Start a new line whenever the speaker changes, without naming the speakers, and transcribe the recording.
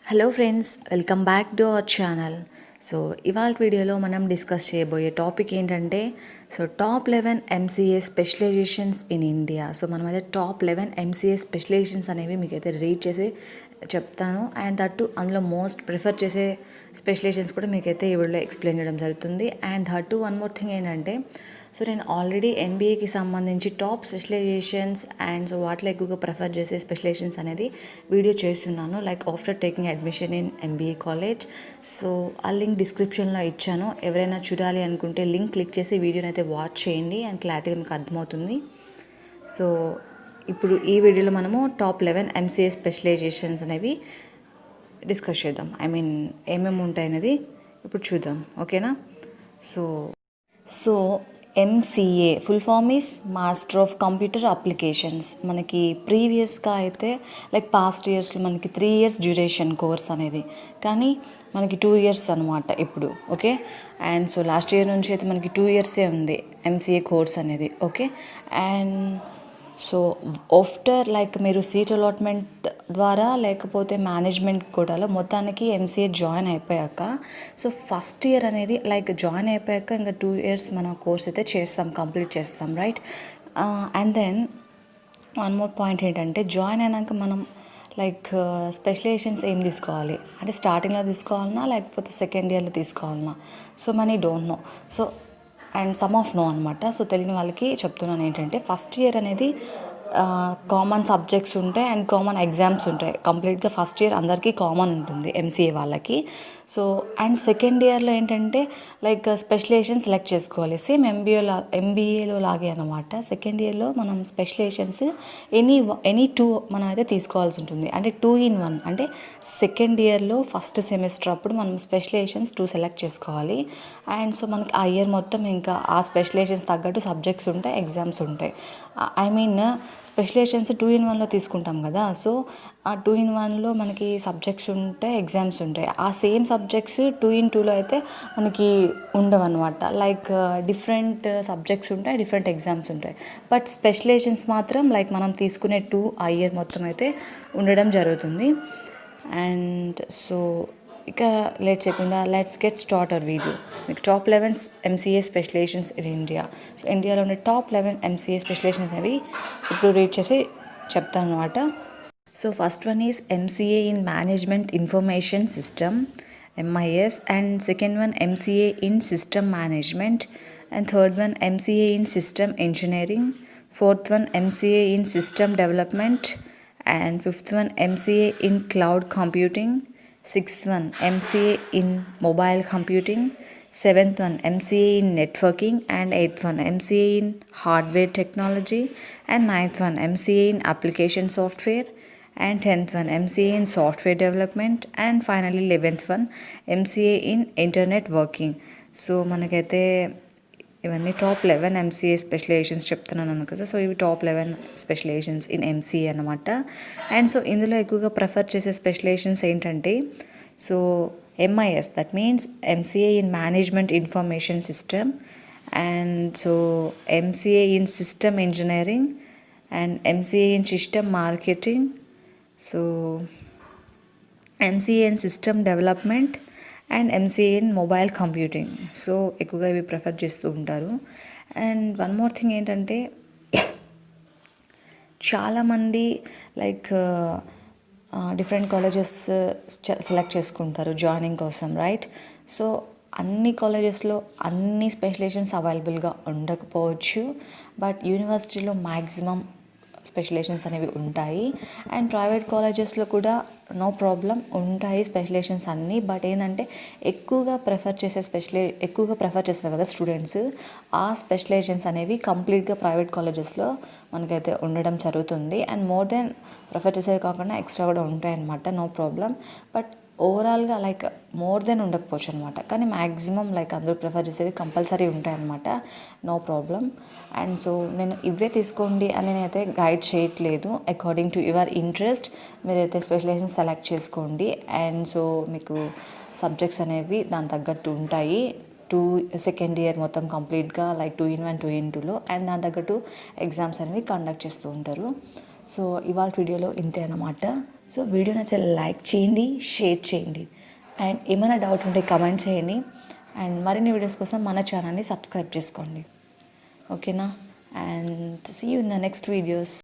Hello friends, welcome back to our channel. So ఇవాళ వీడియోలో మనం డిస్కస్ చేయబోయే టాపిక్ ఏంటంటే top 11 MCA specializations in India. మనమైతే టాప్ 11 ఎంసీఏ స్పెషలైజేషన్స్ అనేవి మీకైతే రీడ్ చేసి చెప్తాను. అండ్ దట్టు అందులో మోస్ట్ ప్రిఫర్ చేసే స్పెషలైజేషన్స్ కూడా మీకైతే ఈ వీడియోలో ఎక్స్ప్లెయిన్ చేయడం జరుగుతుంది. And that one more thing ఏంటంటే నేను ఆల్రెడీ ఎంబీఏకి సంబంధించి టాప్ స్పెషలైజేషన్స్ అండ్ వాటిలో ఎక్కువగా ప్రిఫర్ చేసే స్పెషలైజేషన్స్ అనేది వీడియో చేస్తున్నాను, like after taking admission in MBA college. ఆ లింక్ డిస్క్రిప్షన్లో ఇచ్చాను. ఎవరైనా చూడాలి అనుకుంటే లింక్ క్లిక్ చేసి వీడియోని అయితే వాచ్ చేయండి అండ్ క్లారిటీగా మీకు అర్థమవుతుంది. సో ఇప్పుడు ఈ వీడియోలో మనము టాప్ 11 ఎంసీఏ స్పెషలైజేషన్స్ అనేవి డిస్కస్ చేద్దాం. ఏమేమి ఉంటాయి అనేది ఇప్పుడు చూద్దాం, ఓకేనా? So MCA full form is master of computer applications. మనకి ప్రీవియస్గా అయితే లైక్ పాస్ట్ ఇయర్స్లో మనకి 3 years డ్యూరేషన్ కోర్స్ అనేది, కానీ మనకి 2 years అనమాట ఇప్పుడు, ఓకే? అండ్ లాస్ట్ ఇయర్ నుంచి అయితే మనకి 2 years ఉంది ఎంసీఏ కోర్స్ అనేది, ఓకే? అండ్ ఆఫ్టర్ లైక్ మీరు సీట్ అలాట్మెంట్ ద్వారా లేకపోతే మేనేజ్మెంట్ కోటాలో మొత్తానికి ఎంసీఏ జాయిన్ అయిపోయాక ఫస్ట్ ఇయర్ అనేది లైక్ జాయిన్ అయిపోయాక ఇంకా 2 years మన కోర్స్ అయితే కంప్లీట్ చేస్తాం, right? And then one more point ఏంటంటే జాయిన్ అయినాక మనం లైక్ స్పెషలైజేషన్స్ ఏం తీసుకోవాలి అంటే స్టార్టింగ్లో తీసుకోవాలన్నా లేకపోతే సెకండ్ ఇయర్లో తీసుకోవాలన్నా money don't know. And some of no అనమాట. తెలియని వాళ్ళకి చెప్తున్నాను ఏంటంటే ఫస్ట్ ఇయర్ అనేది కామన్ సబ్జెక్ట్స్ ఉంటాయి అండ్ కామన్ ఎగ్జామ్స్ ఉంటాయి. కంప్లీట్గా ఫస్ట్ ఇయర్ అందరికీ కామన్ ఉంటుంది ఎంసీఏ వాళ్ళకి. అండ్ సెకండ్ ఇయర్లో ఏంటంటే లైక్ స్పెషలైజేషన్ సెలెక్ట్ చేసుకోవాలి, సేమ్ ఎంబీఏలో లాగే అనమాట. సెకండ్ ఇయర్లో మనం స్పెషలైజేషన్స్ ఎనీ 2 మనం అయితే తీసుకోవాల్సి ఉంటుంది, అంటే 2 in 1. అంటే సెకండ్ ఇయర్లో ఫస్ట్ సెమిస్టర్ అప్పుడు మనం స్పెషలైజేషన్స్ 2 సెలెక్ట్ చేసుకోవాలి. అండ్ మనకి ఆ ఇయర్ మొత్తం ఇంకా ఆ స్పెషలైజేషన్స్ తగ్గట్టు సబ్జెక్ట్స్ ఉంటాయి, ఎగ్జామ్స్ ఉంటాయి. స్పెషలైజేషన్స్ 2 in 1లో తీసుకుంటాం కదా. ఆ 2 in 1లో మనకి సబ్జెక్ట్స్ ఉంటాయి, ఎగ్జామ్స్ ఉంటాయి. ఆ సేమ్ సబ్జెక్ట్స్ 2 in 2లో అయితే మనకి ఉండవు అనమాట. లైక్ డిఫరెంట్ సబ్జెక్ట్స్ ఉంటాయి, డిఫరెంట్ ఎగ్జామ్స్ ఉంటాయి. బట్ స్పెషలైజేషన్స్ మాత్రం లైక్ మనం తీసుకునే 2 ఆ ఇయర్ మొత్తం అయితే ఉండడం జరుగుతుంది. అండ్ ఇక లేట్ చేయకుండా let's get start our video. మీకు top 11 MCA specializations in India. ఇండియాలో ఉండే టాప్ 11 ఎంసీఏ స్పెషలైజేషన్స్ అనేవి ఇప్పుడు రీడ్ చేసి చెప్తాను అనమాట. First one is MCA in management information system, MIS, and second one MCA in system management, and third one MCA in system engineering, fourth one MCA in system development, and fifth one MCA in cloud computing, sixth one MCA in mobile computing, seventh one MCA in networking, and eighth one MCA in hardware technology, and ninth one MCA in application software, and 10th one MCA in software development, and finally 11th one MCA in internet working. మనకైతే ఇవన్నీ top 11 MCA specialisations చెప్తున్నాను కదా. ఇవి top 11 specialisations in MCA అనమాట. And ఇందులో ఎక్కువగా prefer చేసే specialisations ఏంటంటే MIS, that means MCA in management information system, and MCA in system engineering, and MCA in system marketing, MCA in system development, and MCA in mobile computing. ఎక్కువగా ఇవి prefer చేస్తూ ఉంటారు. And one more thing ఏంటంటే చాలామంది like different colleges select చేసుకుంటారు joining కోసం, right? అన్ని కాలేజెస్లో అన్ని స్పెషలైజేషన్స్ అవైలబుల్గా ఉండకపోవచ్చు, బట్ యూనివర్సిటీలో మ్యాక్సిమం స్పెషలైజేషన్స్ అనేవి ఉంటాయి. అండ్ ప్రైవేట్ కాలేజెస్లో కూడా నో ప్రాబ్లం ఉంటాయి స్పెషలైజేషన్స్ అన్నీ. బట్ ఏంటంటే ఎక్కువగా ప్రిఫర్ చేస్తారు కదా స్టూడెంట్స్, ఆ స్పెషలైజేషన్స్ అనేవి కంప్లీట్గా ప్రైవేట్ కాలేజెస్లో మనకైతే ఉండడం జరుగుతుంది. అండ్ మోర్ దెన్ ప్రిఫర్ చేసేవి కాకుండా ఎక్స్ట్రా కూడా ఉంటాయి అన్నమాట, నో ప్రాబ్లం. బట్ ఓవరాల్గా లైక్ మోర్ దెన్ ఉండకపోవచ్చు అనమాట, కానీ మ్యాక్సిమం లైక్ అందరూ ప్రిఫర్ చేసేవి కంపల్సరీ ఉంటాయన్నమాట, నో ప్రాబ్లం. అండ్ నేను ఇవే తీసుకోండి అని నేనైతే గైడ్ చేయట్లేదు. అకార్డింగ్ టు యువర్ ఇంట్రెస్ట్ మీరైతే స్పెషలైజేషన్ సెలెక్ట్ చేసుకోండి. అండ్ మీకు సబ్జెక్ట్స్ అనేవి దాని తగ్గట్టు ఉంటాయి. సెకండ్ ఇయర్ మొత్తం కంప్లీట్గా లైక్ 2 in 1, 2 in 2లో, అండ్ దాని తగ్గట్టు ఎగ్జామ్స్ అనేవి కండక్ట్ చేస్తూ ఉంటారు. ఇవాళ వీడియోలో ఇంతే అన్నమాట. సో వీడియో నచ్చే లైక్ చేయండి, షేర్ చేయండి, అండ్ ఏమైనా డౌట్ ఉంటే కమెంట్ చేయండి. అండ్ మరిన్ని వీడియోస్ కోసం మన ఛానల్ని సబ్స్క్రైబ్ చేసుకోండి. ఓకేనా? And see you in the next videos.